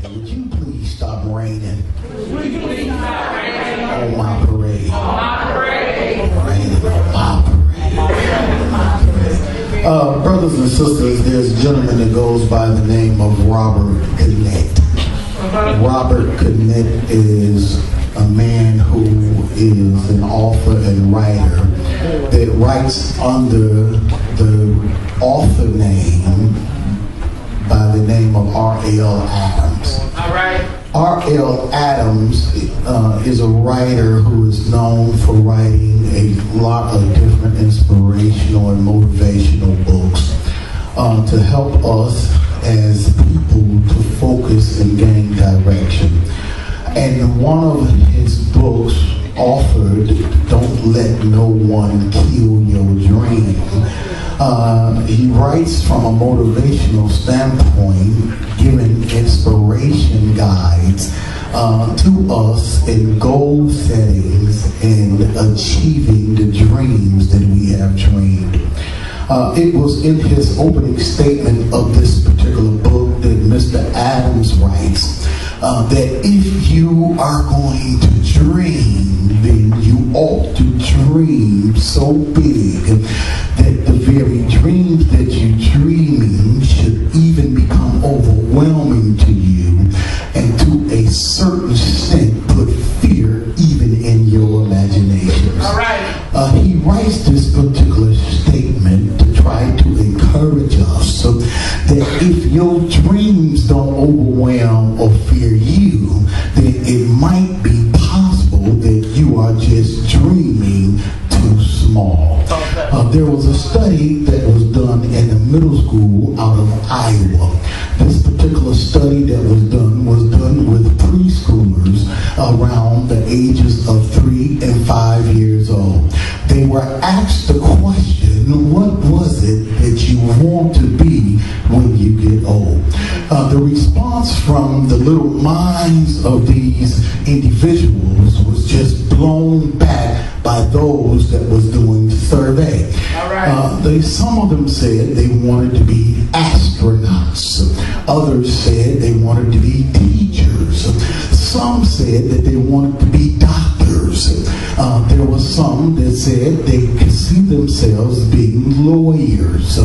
Would you please stop raining on my parade? Raining on my parade. Brothers and sisters, there's a gentleman that goes by the name of Robert Connett. Robert Connett is a man who is an author and writer that writes under the author name by the name of R.L. Adams. All right. R.L. Adams is a writer who is known for writing a lot of different inspirational and motivational books to help us as people to focus and gain direction. And one of his books offered, Don't Let No One Kill Your Dream. He writes from a motivational standpoint, giving inspiration guides to us in goal settings and achieving the dreams that we have dreamed. It was in his opening statement of this particular book that Mr. Adams writes that if you are going to dream, then you ought to dream so big that the very dreams that you're dreaming should even become overwhelming to you, and to a certain extent put fear even in your imaginations. All right. He writes this particular statement to try to encourage us that if your dreams don't overwhelm or fear you, then it might be possible that you are just dreaming too small. There was a study that was done in a middle school out of Iowa. This particular study that was done with preschoolers around the ages of 3 and 5 years old. They were asked the question, what was it that you want to be when you get old? The response from the little minds of these individuals was just blown back by those that was doing the survey. All right. Some of them said they wanted to be astronauts. Others said they wanted to be teachers. Some said that they wanted to be doctors. There were some that said they could see themselves being lawyers.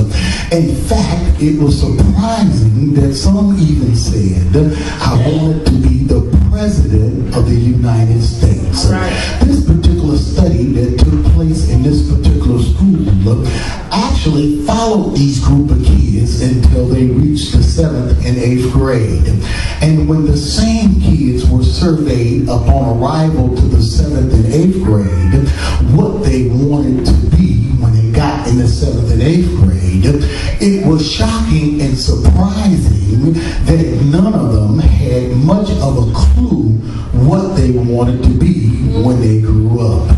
In fact, it was surprising that some even said, I wanted to be the President of the United States. Right. This particular study that took place in this particular school actually followed these group of kids until they reached the 7th and 8th grade. And when the same kids were surveyed upon arrival to the 7th and 8th grade, what they wanted to be when they got in the 7th and 8th grade, it was shocking and surprising that none of them had much of a clue what they wanted to be when they grew up.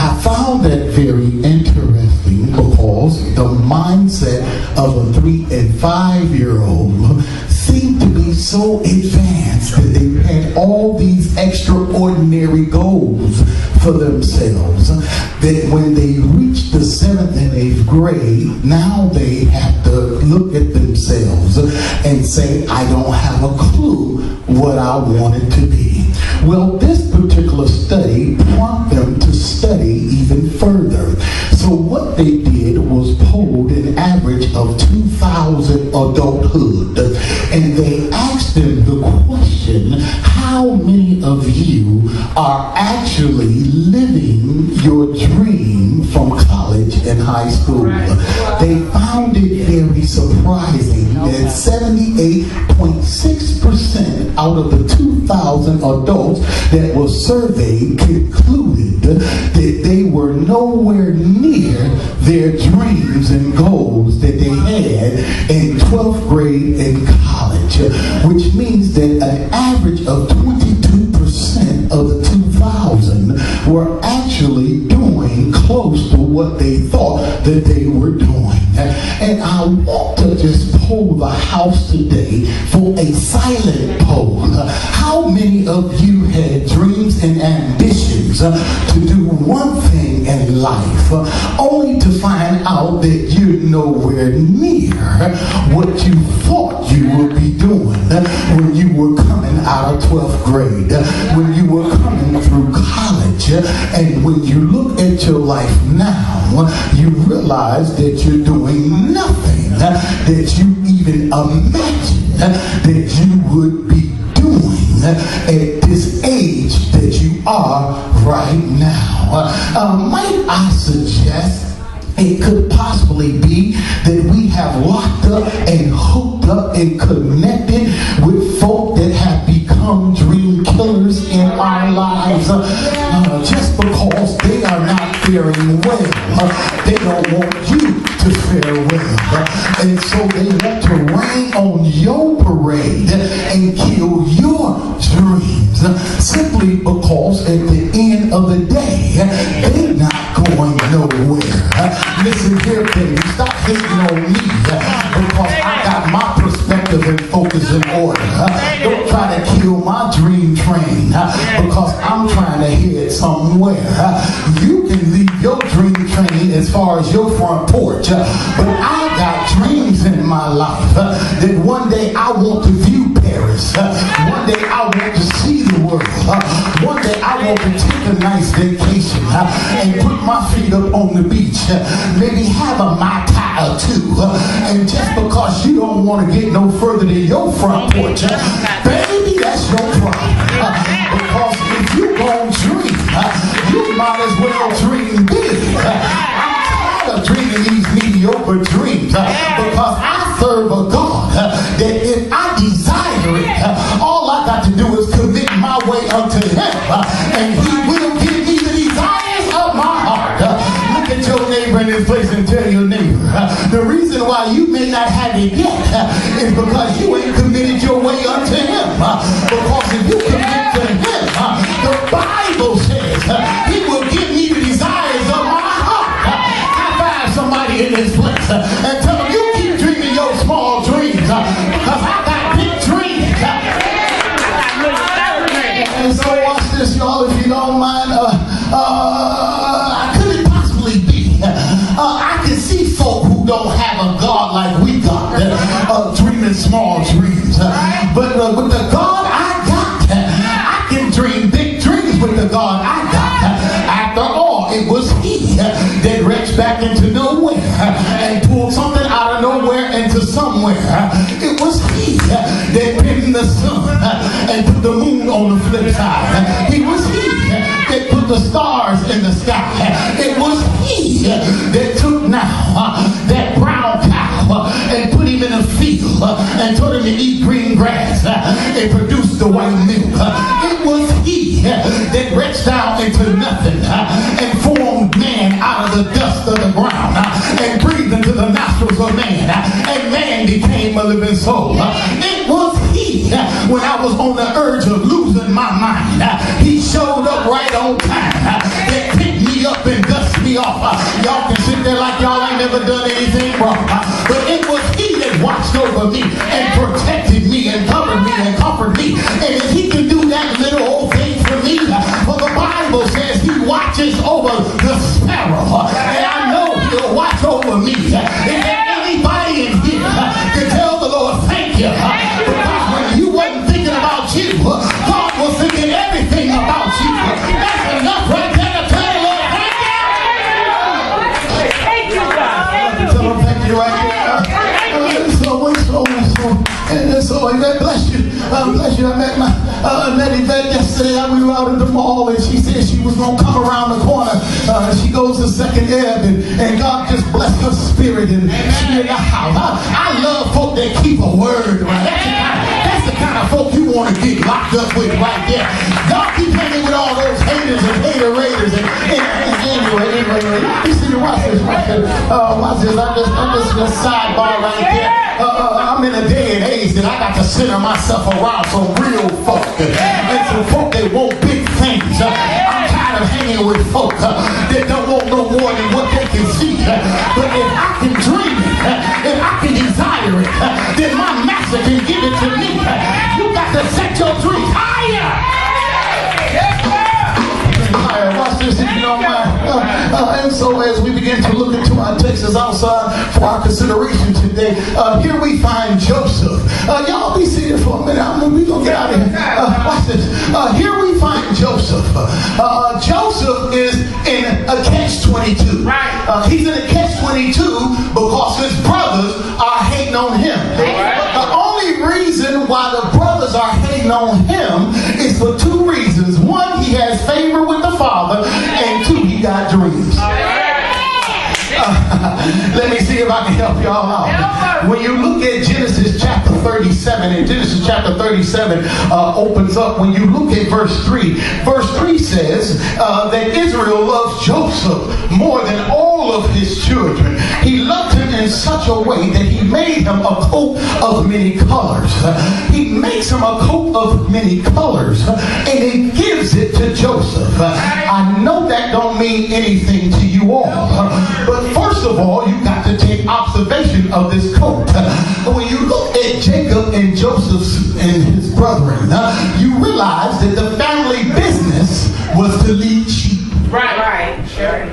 I found that very interesting because the mindset of a 3 and 5 year old seemed to be so advanced that they had all these extraordinary goals for themselves that when they reach the 7th and 8th grade, now they have to look at themselves and say, I don't have a clue what I wanted to be. Well, this particular study prompted them to study even further. So what they did was polled an average of 2,000 adulthood, and they asked them the question, how many of you are actually living your dream from college and high school? They found it very surprising that 78.6% out of the 2,000 adults that were surveyed concluded that they were nowhere near their dreams and goals that they had in 12th grade and college, which means that an average of 22% of the 2,000 were actually doing close to what they thought that they were doing. And I want to just poll the house today for a silent poll. How many of you had dreams and ambitions to do one thing in life, only to find out that you're nowhere near what you thought you would be doing when you were coming out of 12th grade, when you were coming through college, and when you look at your life now, you realize that you're doing nothing that you even imagined that you would be doing at this age that you are right now. Might I suggest it could possibly be that we have locked up and hooked up and connected with folk that have become dream killers in our lives just because they are not faring well. They don't want you to fare well. And so they want to rain on your parade and kill your dreams simply because at the end of the day, they're not going nowhere. Listen here, baby, stop hating on me because I got my perspective and focus in order. Don't try to kill my dream train because I'm trying to head somewhere. You can leave your dream train as far as your front porch, but I got dreams in my life that one day I want to view Paris. One day I want to see the world. One day I want to take a nice vacation and put my feet up on the beach. Maybe have a Mai Tai or two. And just because you don't want to get no further than your front porch, baby, that's your problem. Because if you gon' dream, you might as well dream big. I'm tired of dreaming these mediocre dreams because I serve a God that if I desire it, all I got to do is commit my way unto Him, and He will give me the desires of my heart. Look at your neighbor in this place and tell your neighbor, the reason why you may not have it yet is because you ain't committed your way unto Him. Because if you commit to Him, the Bible says He will give me the desires of my heart. High five somebody in this place and tell them you keep dreaming your small dreams because I got big dreams. And so watch this, y'all, if you don't mind. Could it possibly be? I can see folk who don't have a God like we got, dreaming small dreams. But with the God I got, I can dream big dreams with the God I got. After all, it was He that reached back into nowhere and pulled something out of nowhere into somewhere. It was He that pinned the sun and put the moon on the flip side. It was He that put the stars in the sky. It was He that took now that brown cow and put him in a field and told him to eat green grass and produce the white milk. It was He that reached down into nothing and formed man out of the dust of the ground and breathed into the nostrils of man, and man became a living soul. It was He, when I was on the urge of losing my mind, He showed up right on time. They picked me up and dust me off. Y'all can sit there like y'all ain't never done anything wrong, but it was He that watched over me and protected me and covered me and comforted me. And if He can do that little old thing for me, for the Bible says He watches over the sparrow, and I know He'll watch over me. Is there anybody in here can tell the Lord thank you? Because when you wasn't thinking about you, God was thinking everything about you. That's enough right there to tell the Lord thank you. Thank you, God. Tell Him thank you right there. So God bless you. Bless you. I met Yvette yesterday. We were out at the mall, and she said she was going to come around the corner. She goes to Second Ave, and God just blessed her spirit, and she in the house. I love folk that keep a word, right? That's the kind of folk you want to get locked up with right there. Y'all keep hanging with all those haters and hater-raters. Anyway, listen to watch this. Watch this. I'm just a sidebar right there. I'm in a day and age that I got to center myself around some real folk and some folk that want big things. I'm tired of hanging with folk that don't want no more than what they can see. But if I can dream it, then my master can give it to me. You got to set your dreams higher. Watch this if you don't mind. And so as we begin to look into our texts outside for our consideration today, here we find Joseph. Y'all be seated for a minute. We're going to get out of here. Watch this. Here we find Joseph. Joseph is in a catch-22. He's in a catch-22 because his brothers are hating on him. The only reason why the brothers are hating on him is for two reasons. One, he has favor with the father, and two, he got dreams. Let me see if I can help y'all out. When you look at Genesis chapter 37, and Genesis chapter 37 opens up, when you look at verse 3 says that Israel loved Joseph more than all of his children. He loved him in such a way that he made him a coat of many colors. He makes him a coat of many colors, and he gives it to Joseph. I know that don't mean anything to you all, but first of all, you got to take observation of this coat. When you look at Jacob and Joseph and his brethren, you realize that the family business was to lead sheep. Right. Sure.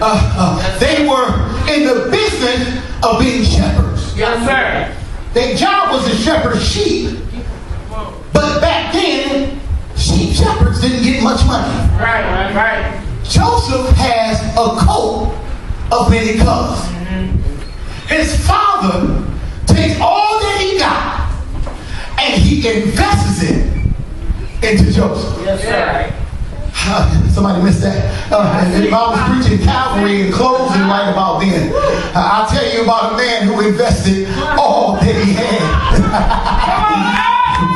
They were in the business of being shepherds. Yes, sir. Their job was to shepherd sheep. But back then, sheep shepherds didn't get much money. Right. Joseph has a coat of many colors. His father takes all that he got and he invests it into Joseph. Yes, sir. Somebody missed that. If I was preaching Calvary and closing right about then, I'll tell you about a man who invested all that he had.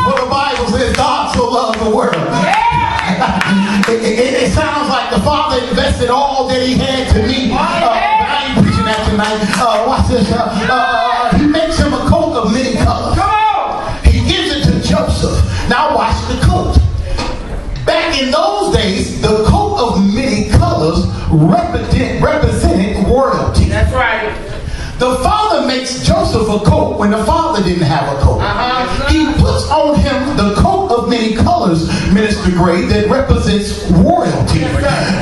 For the Bible says God so loved the world. It sounds like the father invested all that he had to me. I ain't preaching that tonight. Watch this. He makes him a coat of many colors. Come on. He gives it to Joseph. Now watch the coat. Back in those days, the coat of many colors represented royalty. That's right. The father makes Joseph a coat when the father didn't have a coat. He puts on him the coat of many colors, Minister Gray, that represents royalty.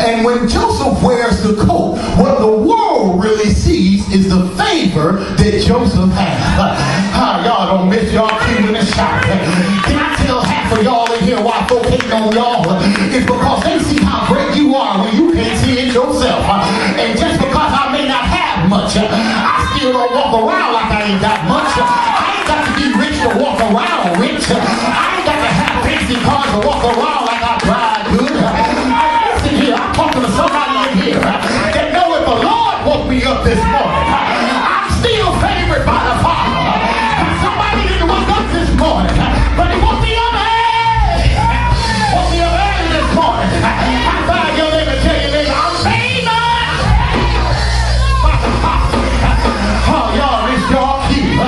And when Joseph wears the coat, what the world really sees is the favor that Joseph has. Y'all don't miss y'all cue in the shot. Can I tell half of y'all in here why folks hating on y'all? It's because they see how great you are when you can't see it yourself. And just because I may not have much, I still don't walk around like I ain't got much. I ain't got to be rich to walk around rich. I ain't got to have fancy cars to walk around like I drive good. Listen here, I'm talking to somebody in here that know if the Lord woke me up this morning, I'm still favored by the Father. Somebody didn't wake up this morning, but he woke me up early. Woke me up early this morning. I find your neighbor, tell your neighbor, I'm favored. Oh, y'all, this y'all cute.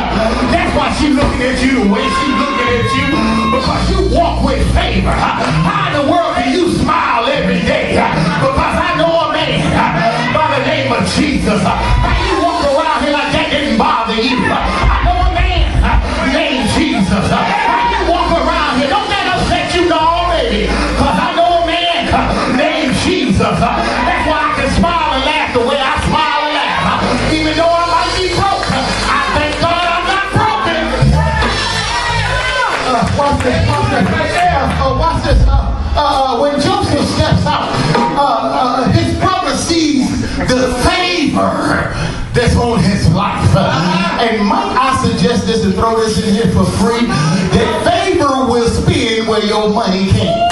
That's why she looking at you the way she looking at you, because you walk with favor. How in the world can you smile every day? Because I know a man by the name of Jesus. How you walk around here like that didn't bother you? I know a man named Jesus. How you walk around here? Don't that upset you already? Because I know a man named Jesus. That's why I can smile and laugh the way I smile and laugh. Even though I might be broke, I thank God I'm not broken. Watch this. Watch this. When Joseph steps out, his brother sees the favor that's on his life. And might I suggest this and throw this in here for free? That favor will spin where your money can't.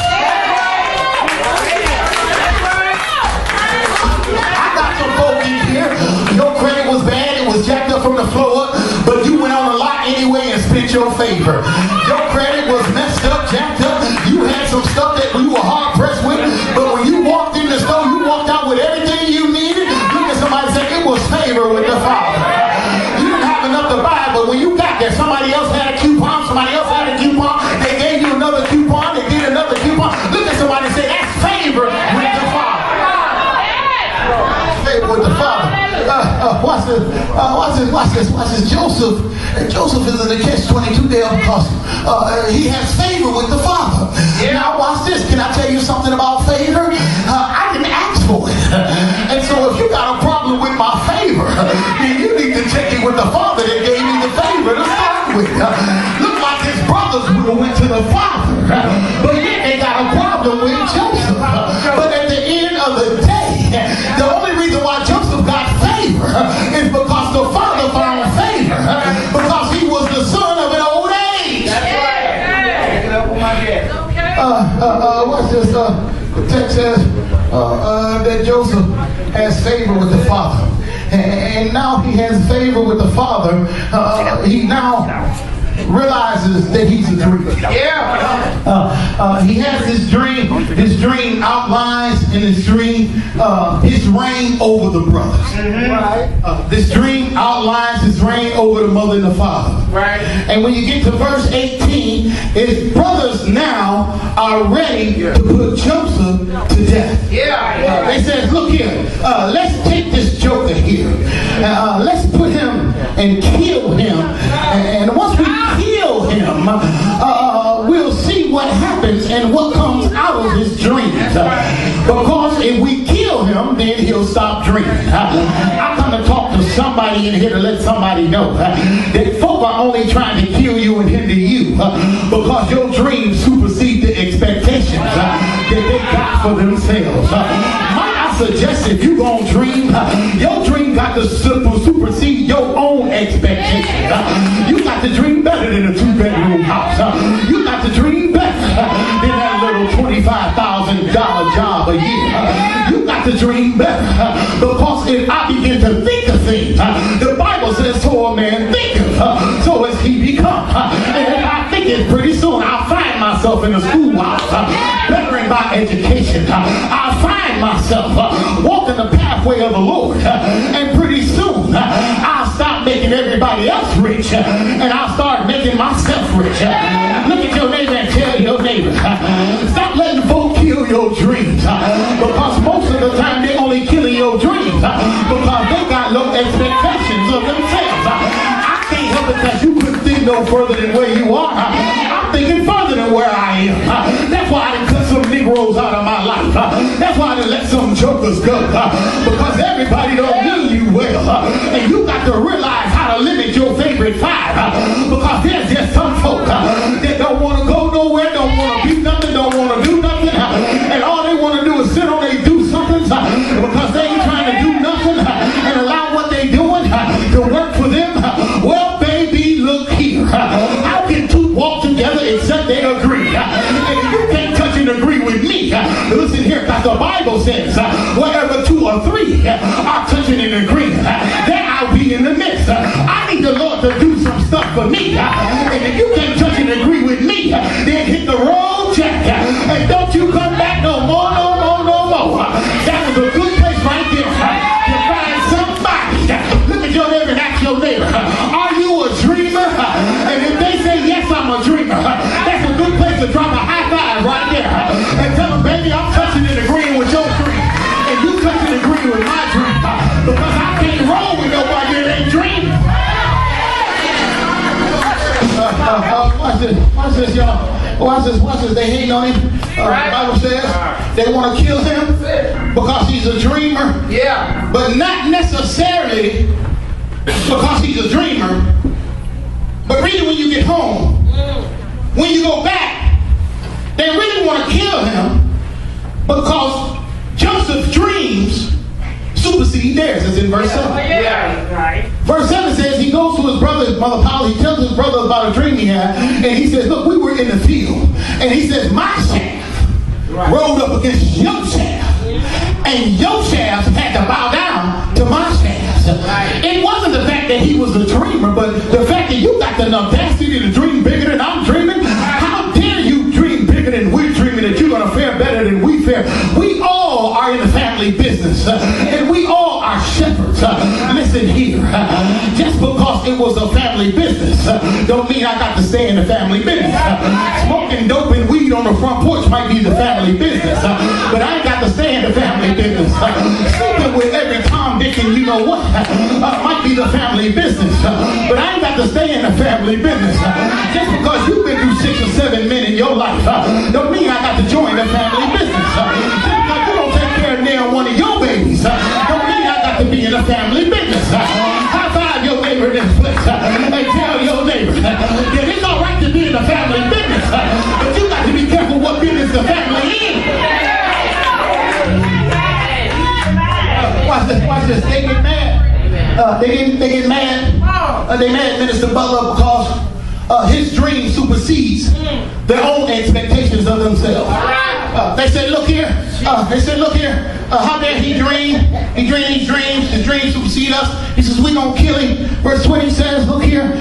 I got some folk in here. Your credit was bad. It was jacked up from the floor up. But you went on a lot anyway and spent your favor. Your credit was messed up, jacked up. You had some stuff that you were hard pressed with. But when you walked in the store, you walked out with everything you needed. Look at somebody say it was favor with the Father. You didn't have enough to buy, but when you got there, somebody else had a coupon, somebody else had a coupon. They gave you another coupon. They did another coupon. Look at somebody and say that's favor with the Father. Favor with the Father. Watch Watch this. Joseph is in the catch-22 there because he has favor with the Father. Yeah. Now watch this. Can I tell you something about favor? I didn't ask for it. And so if you got a problem with my favor, then you need to check it with the Father that gave me the favor to start with. Look like his brothers would have went to the Father, but yet they got a problem with Joseph. But at the end of the day, the only reason why Joseph got favor is because the Father found favor, because he was the son of an old age. That's right. Pick it up with my dad. What's this? The text says that Joseph has favor with the Father. And now he has favor with the Father. He now realizes that he's a dreamer. Yeah. He has this dream. His dream outlines in his dream his reign over the brothers. Right. This dream outlines his reign over the mother and the father. Right. And when you get to verse 18, his brothers now are ready to put Joseph to death. Yeah. They said, look here, let's take this joker here. Let's put him and kill him. And once we kill him, we'll see what happens and what comes out of his dreams. Because if we kill him, then he'll stop dreaming. I'm going to talk to somebody in here to let somebody know that folk are only trying to kill you and hinder you because your dreams supersede the expectations that they got for themselves. Might I suggest if you gonna dream, your dream got to supersede your own expectations. You got to dream better than a 2-bedroom house. You got to dream better than that little $25,000 job a year. You got to dream better because if I begin to think of things, the Bible says, so a man thinketh, so as he become. And if I think it, pretty soon I'll find myself in a schoolhouse, bettering my education. I'll find myself walking the pathway of the Lord, and pretty soon I'll stop making everybody else rich, and I'll start making myself rich. Look at your neighbor and tell your neighbor, stop letting folk kill your dreams, because most of the time they're only killing your dreams because they got low expectations of themselves. I can't help it that you couldn't think no further than where you are. I'm thinking further than where I am. That's why I done cut some Negroes out of my life. That's why I done let some jokers go, because everybody don't mean you well. And you got to realize how to limit your favorite five, because there's just some folk that don't want to go nowhere, don't want to be nothing, don't want to do nothing, and all they want to do is sit on they do something because they ain't trying to do nothing and allow what they doing to work for them. Well, baby, look here. How can two walk together except they agree? And if you can't touch and agree with me, listen here, because the Bible says, wherever 2 or 3 are touching and agreeing, there I'll be in the midst. I need the Lord to do some stuff for me. And if you can't touch and agree with me, then hit the road, Jack. And don't you come back no more, no more, no more. That was a good place right there to find somebody. Look at your neighbor and ask your neighbor, are you a dreamer? And if they say, yes, I'm a dreamer, that's a good place to drop a high five right there. And tell them, baby, I'm touching and agreeing with your dream. And you touching and agreeing with my dream. Because I can't roll with nobody that ain't dreaming. Watch this, y'all. Watch this. They hating on him. The Bible says they want to kill him because he's a dreamer. Yeah. But not necessarily because he's a dreamer. But really, when you get home, when you go back, they really want to kill him because Joseph's dreams supersede theirs. It's in verse 7. Yeah. Right. Verse 7 says he goes to his brother, his mother Polly. He tells his brother about a dream he had, and he says, look, we were in the field, and he says, my shaft rolled up against your shaft, and your shaft had to bow down to my shaft. Right. It wasn't the fact that he was a dreamer, but the fact that you got the audacity to dream bigger than I'm dreaming. How dare you dream bigger than we're dreaming, that you're going to fare better than we fare. We all are in the family business, and we all are shepherds. words. Listen here. Just because it was a family business don't mean I got to stay in the family business. Smoking dope and weed on the front porch might be the family business, but I ain't got to stay in the family business. Sleeping with every Tom, Dick, and you know what might be the family business, but I ain't got to stay in the family business. Just because you've been through 6 or 7 men in your life don't mean I got to join the family business. Just because you don't take care of now one of your babies don't mean I got to be in the family business. High five your neighbor in this place and tell your neighbor that it's all right to be in the family business, but you got to be careful what business the family is. Watch this. They get mad. They get mad. They mad Minister Butler because his dream supersedes their own expectations of themselves. They said, look here. How dare he dream? He dreamed these dreams. His dreams supersede us. He says, we're going to kill him. Verse 20 says, look here.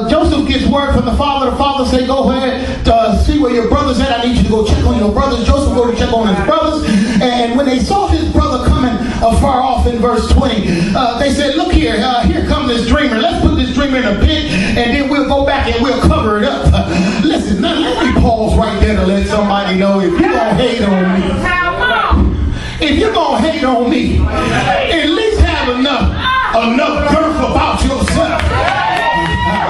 Joseph gets word from the father. The father say, go ahead to see where your brother's at. I need you to go check on your brothers. Joseph go to check on his brothers. And when they saw his brother coming far off in verse 20, they said, look here. Here comes this dreamer. Let's put this dreamer in a pit, and then we'll go back and we'll cover it up. Listen, now let me pause right there to let somebody know if you're going to hate on me. If you're going to hate on me, at least have enough girth about yourself.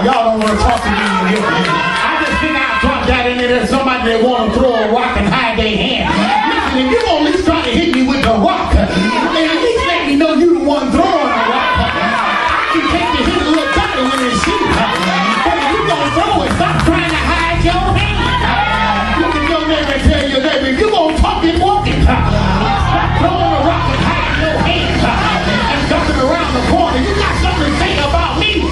Y'all don't want to talk to me in here. I just think I'll drop that in there. There's somebody that want to throw a rock and hide their hand. Listen, if you're going to at least try to hit me with the rock, at least let me know you the one throwing the rock. I can take the hit a little better when it's shoot. But if you're going to throw it, stop trying to hide your hand. Look at your neighbor and tell your neighbor, if you're going to talk and walk it, stop throwing the rock and hiding your hand and jumping around the corner. You got something to say about me.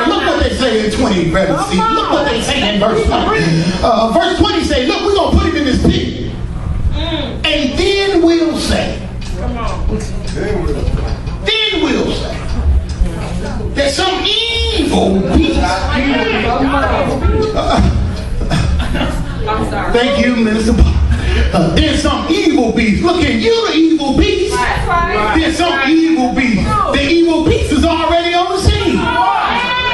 Look what they say in 20, brother. See, look what they say in verse 20. Verse 20 say, look, we're going to put him in this pit. And then we'll say. Then we'll say. There's some evil beast. Thank you, Minister. There's some evil beast. Look at you, the evil beast. There's some evil beast. The evil beast is already on the scene.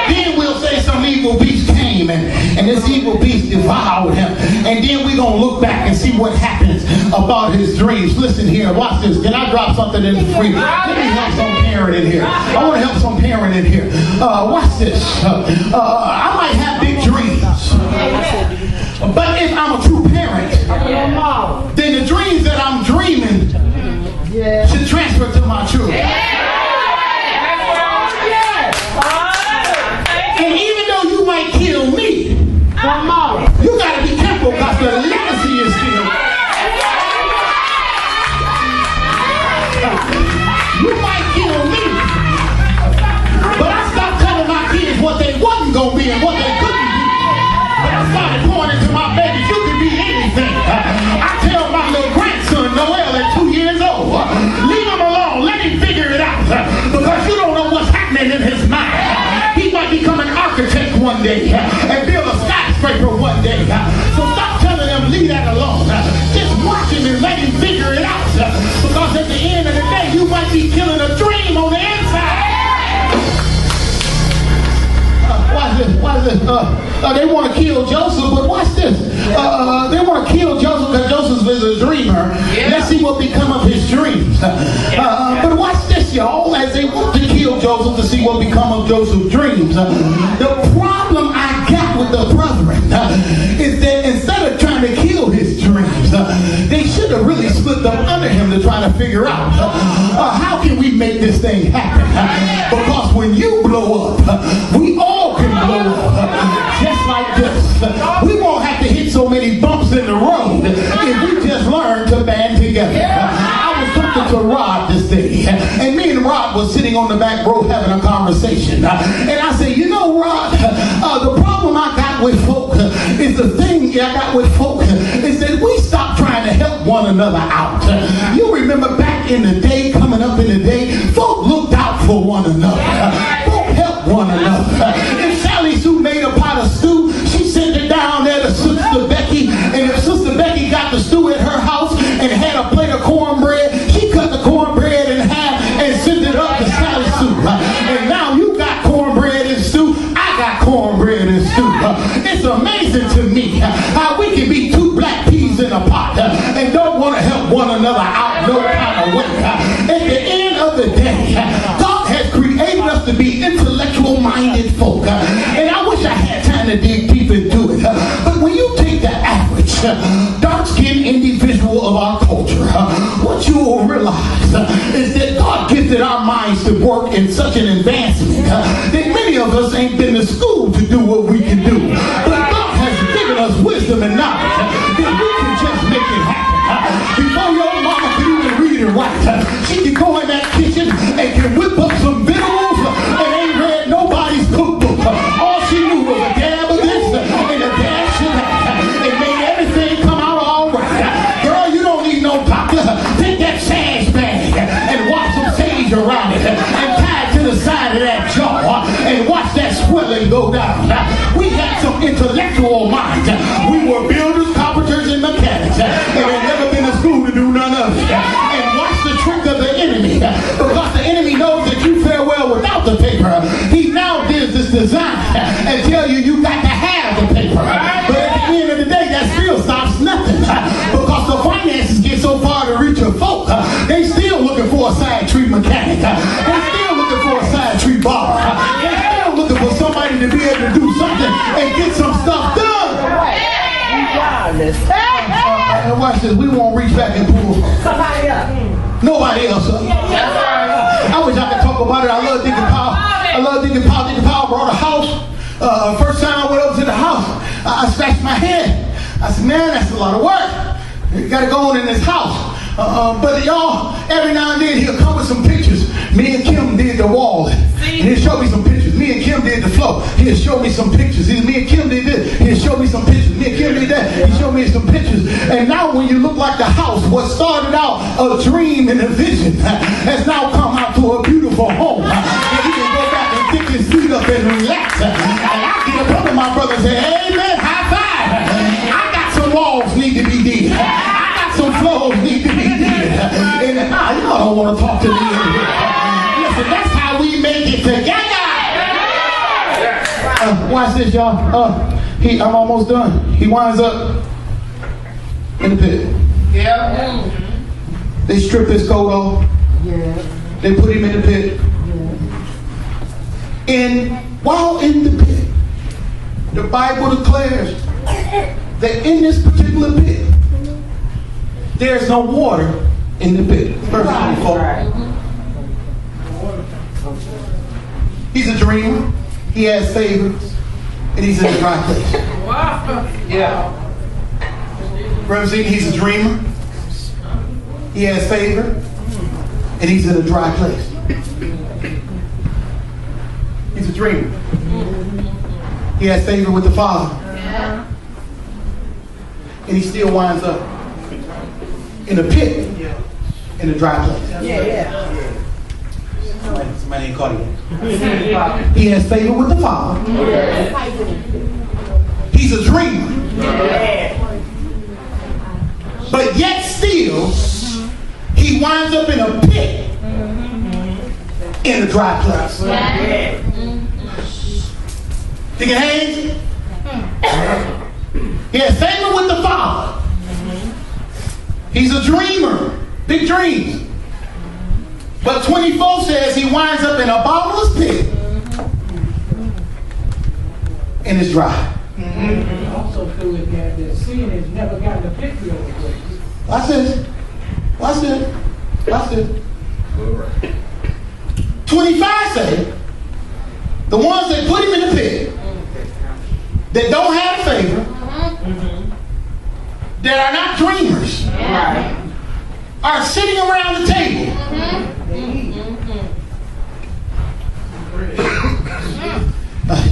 Then we'll say some evil beast came and this evil beast devoured him. And then we're going to look back and see what happens about his dreams. Listen here, watch this. Can I drop something in the free? Let me help some parent in here. I want to help some parent in here. Watch this. I might have big dreams. But if I'm a true parent, then the dreams that I'm dreaming should transfer to my children. And even though you might kill me, you got to be careful because the legacy is still. You might kill me, but I stopped telling my kids what they wasn't going to be and what they couldn't be. But I started pouring into my babies, you can be anything. I tell my little grandson, Noel, at 2 years old, leave him alone, let him figure it out. Because you don't know what's happening in his mind. He might become an architect one day and build a skyscraper one day. So stop telling him, leave that alone. Just watch him and let him figure it out. Because at the end of the day, you might be killing a dream on the inside. Watch this. They want to kill Joseph, but watch this. They want to kill Joseph because Joseph is a dreamer. Let's see what become of his dreams. But watch this, y'all, as they want to kill Joseph to see what become of Joseph's dreams. The problem I got with the brethren is that instead of trying to kill his dreams, they should have really split them under him to try to figure out how can we make this thing happen? Because when you blow up, we all can blow up just like this. We won't have to hit so many bumps in the road if we just learn to band together. I was talking to Rod this day, and me and Rod was sitting on the back row having a conversation. And I said, you know, Rod, the problem I got with folk is the thing I got with folk is that we stopped trying to help one another out. You remember back in the day, coming up in the day, folk looked out for one another. Folk helped one another. If Sally Sue made a pot of stew, she sent it down there to Sue. and had a plate of cornbread. She cut the cornbread in half and sent it up to salad soup. And now you got cornbread and stew. I got cornbread and stew. It's amazing to me how we can be two black peas in a pot and don't want to help one another out no kind of way. At the end of the day, God has created us to be intellectual-minded folk. And I wish I had time to dig deep into it. But when you take the average dark-skinned individual of our culture, what you will realize is that God gifted our minds to work in such an advancement that many of us ain't been to school to do what we can do. But God has given us wisdom and knowledge that we can just make it happen. Before your mama can even read and write, she can go in that kitchen and can whip up some vegetables and ain't read nobody's cookbook. All she knew was a dab of this and a dash of that. It made everything come out all right. Girl, you don't need no doctor. Take that sage bag and wash some sage around it and tie it to the side of that jaw and watch that swelling go down. We had some intellectual minds. We were builders, carpenters, and mechanics, and had never been to school to do none of it. And watch the trick of the enemy, because the enemy knows that you fare well without the paper. He now does this design and tell you you got to have the paper. But at the end of the day, that still stops nothing, because the finances get so far to reach your folk. They still looking for a side tree mechanic. They still looking for a side tree barber. They still looking for somebody to be able to do something and get some stuff done. Watch this. We won't reach back and pull somebody up. Nobody else up. I wish I could talk about it. I love Deacon Powell. I love Deacon Powell. Deacon Powell brought a house. First time I went over to the house, I scratched my head. I said, man, that's a lot of work. You got to go on in this house. But y'all, every now and then he'll come with some pictures. Me and Kim did the wall. And he'll show me some pictures. Me and Kim did the floor. He'll show me some pictures. Me and Kim did this. He'll show me some pictures. Me and Kim did that. He'll show me some pictures. And now when you look like the house, what started out a dream and a vision has now come out to a beautiful home. And he can go back and stick his feet up and relax. And I get up under my brother and say, amen, high five. I got some walls need to be did. I got some floors need to be did. And y'all don't want to talk to me anymore. Listen, that's how we make it together. Watch this, y'all. I'm almost done. He winds up in the pit. Yeah. They strip his coat off. Yeah. They put him in the pit. Yeah. And while in the pit, the Bible declares that in this particular pit, there's no water in the pit. Verse 24. He's a dreamer. He has favor. And he's in a dry place. Yeah. Represent, he's a dreamer. He has favor. And he's in a dry place. He's a dreamer. He has favor with the Father. Yeah. And he still winds up in a pit, in a dry place. Yeah. Somebody ain't caught him. He has favor with the Father. He's a dreamer. But yet still, he winds up in a pit, in a dry place. Deacon Haynes, he has favor with the Father. He's a dreamer, big dreams. But 24 says he winds up in a bottomless pit and it's dry. I also feel that sin has never gotten a victory over grace. Watch this. Watch this. Watch this. 25 say the ones that put him in the pit, that don't have favor, that are not dreamers, are sitting around the table.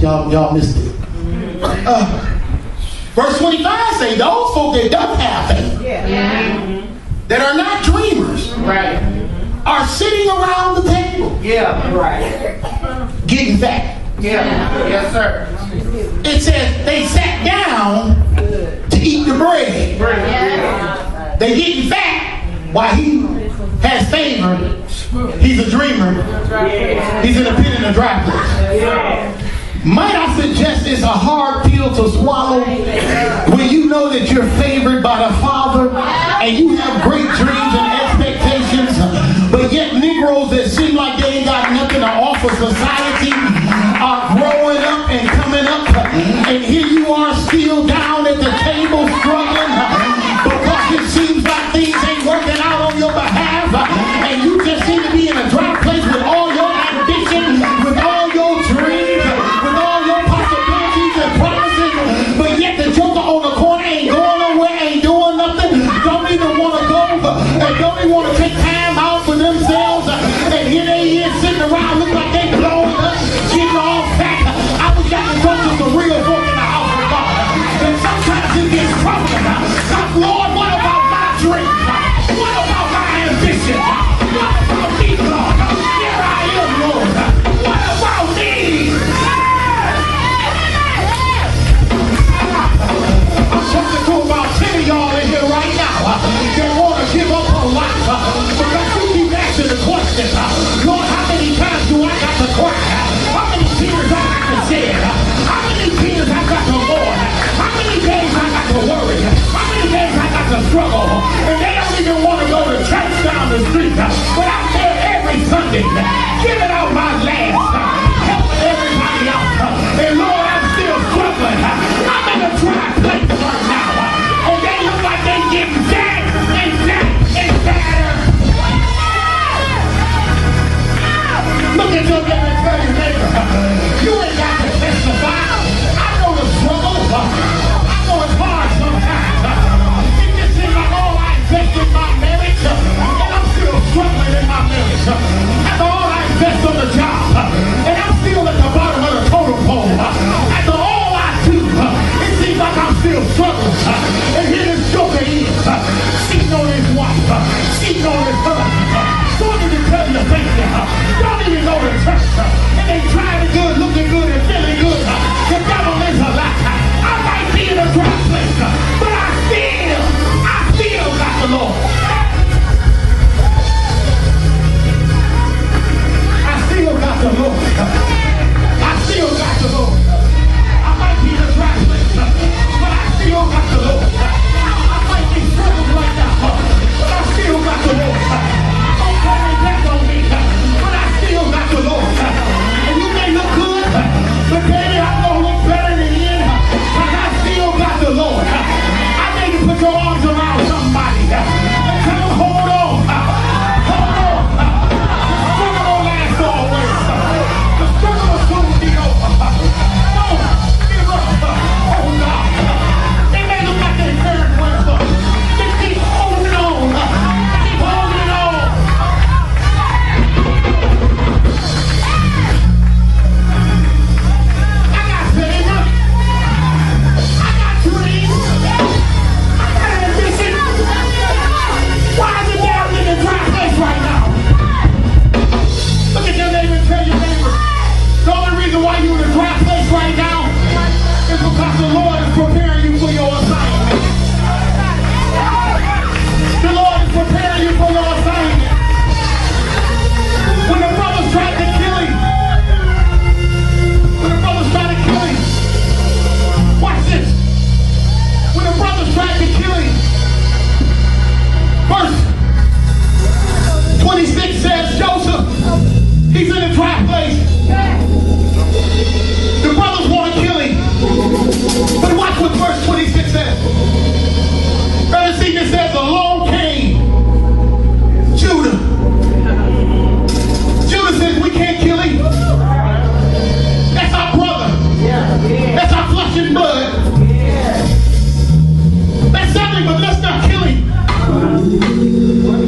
Y'all missed it. Verse 25 say those folk that don't have faith, that are not dreamers, are sitting around the table. Getting fat. Yes, sir. It says they sat down to eat the bread. They getting fat while he has favor. He's a dreamer. He's in a pit in a dry place. Might I suggest it's a hard pill to swallow when you know that you're favored by the Father and you have great dreams and expectations, but yet Negroes that seem like they ain't got nothing to offer society are growing up and coming up, and here you are still down at the table struggling because it seems like things ain't working out on your behalf, and you just seem to be in a dry place with all your ambition, with all your dreams, with all your possibilities and promises, but yet the joker on the corner ain't going nowhere, ain't doing nothing, don't even want to go, and don't even want to take time out for themselves, and here they is sitting around looking like they blowing up, getting all fat. I wish I could go to some real folk in the house of God, and sometimes it gets troublesome. Lord, what about my dreams? What about my ambition? What about me, Lord? Here I am, Lord. What about me? I'm talking to about 10 of y'all in here right now that want to give up on life because you keep asking the question, Lord, how many times do I got to cry? How many tears I got to shed? How many tears I got to mourn? How many days I got to worry? How many days I got to struggle? And they don't even want to go to church down the street, but I'm there every Sunday, giving out my last, helping everybody out. And Lord, I'm still struggling. I'm in a dry place right now, and they look like they getting fat and fat and fatter. Look at your neighbor and tell your neighbor, you ain't got to testify. I know the struggle. I know it's hard sometimes. It just seems like all I invest in my marriage, and I'm still struggling in my marriage. After all I invest on the job, and I'm still at the bottom of the totem pole. After all I do, it seems like I'm still struggling. And here this joker is, cheating on his wife, cheating on his husband. Don't even tell you thank you. Don't even go to church. And they driving good, looking good, and feeling good. The devil is a lie. I might be in a dry place, but I still got the Lord. I still got the Lord. I still got the Lord. I might be in a dry place, but I still got the Lord. I might be struggling right now, but I still got the Lord. Don't turn it back on me, but I still got the Lord. And you may look good, but baby, I'm gonna look better than you, because I still got the Lord. I need to put your arms around somebody and tell them, hold on. Hold on. The struggle don't last always. The struggle will soon be over. Don't give up. Hold on. They may look like they're very well. Just keep holding on. Keep holding on. I got favor. I got dreams. I got ambition. Why is it down in the dry place right now? Look at your neighbor and tell your neighbor, the only reason why you're in a dry place right now is because the Lord is preparing you for your assignment. The Lord is preparing you for your assignment. When the brothers tried to kill him, watch this. When the brothers tried to kill him, verse 26 says, Joseph, he's in a dry place. The brothers want to kill him. But watch what verse 26 says. It says, along came Judah. Judah says, we can't kill him. That's our brother. That's our flesh and blood. Let's sell him, but let's not kill him.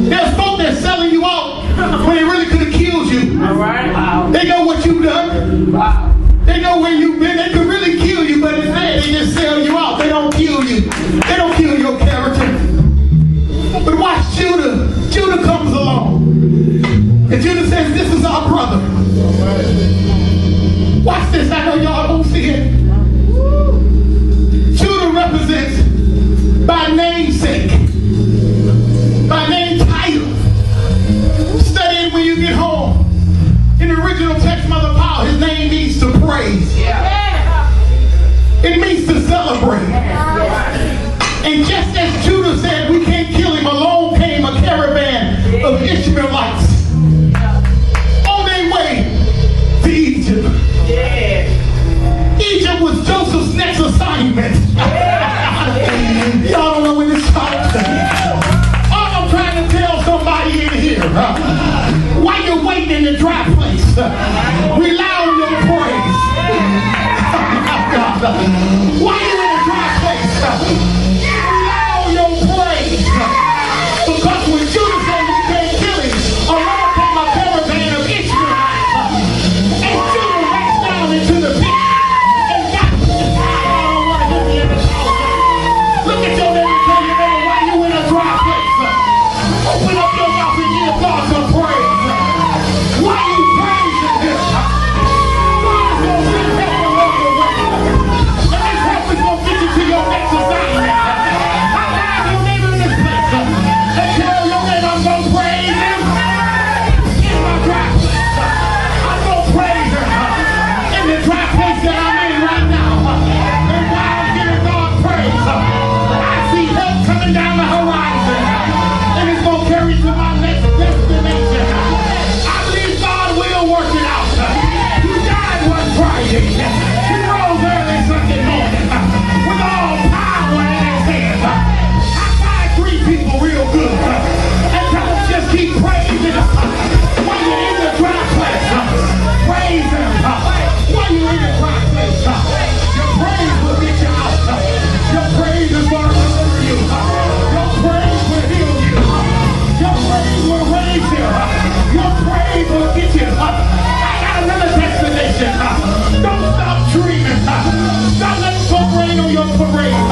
There's folk that's selling you out when they really could have killed you. They know what you've done. They know where you've been. They could really kill you, but instead they just sell you out. They don't kill you. They don't kill your character. But watch Judah. Judah comes along. And Judah says, this is our brother. Watch this. I know y'all don't see it. Judah represents by namesake. It means to celebrate. And just as Judah said, we can't kill him, along came a caravan of Ishmaelites on their way to Egypt. Egypt was Joseph's next assignment. Y'all don't know when this starts. I'm trying to tell somebody in here, while you're waiting in the dry place, rely on your praise. While you're in the dry place, rely on your praise. Because when Judah said we can't kill him, along came a caravan of Ishmaelites. And Judah reached down into the pit and got look at your neighbor and tell your neighbor while you in a dry place. Open up your mouth and give God some praise. Why you praising him? God's gonna send help along the way. And this help is gonna get you to your next assignment. I have your neighbor in this place. And tell your neighbor I'm gonna praise him in my dry place. I'm gonna praise him in the dry place that I'm in right now. And while I'm giving God praise, I see help coming down the horizon. And it's gonna carry to my next destination. I believe God will work it out. He died one Friday. He rose early Sunday morning with all power in his hands. I find 3 people real good and tell them just keep praising him. When you're in the dry place, praise him. When you're in the dry place, your praise will get you out. Your praise is going to deliver you. Your praise will heal you. Your praise will raise you. Your praise will get you. I got another destination. Don't stop dreaming. Stop letting folk rain on your parade.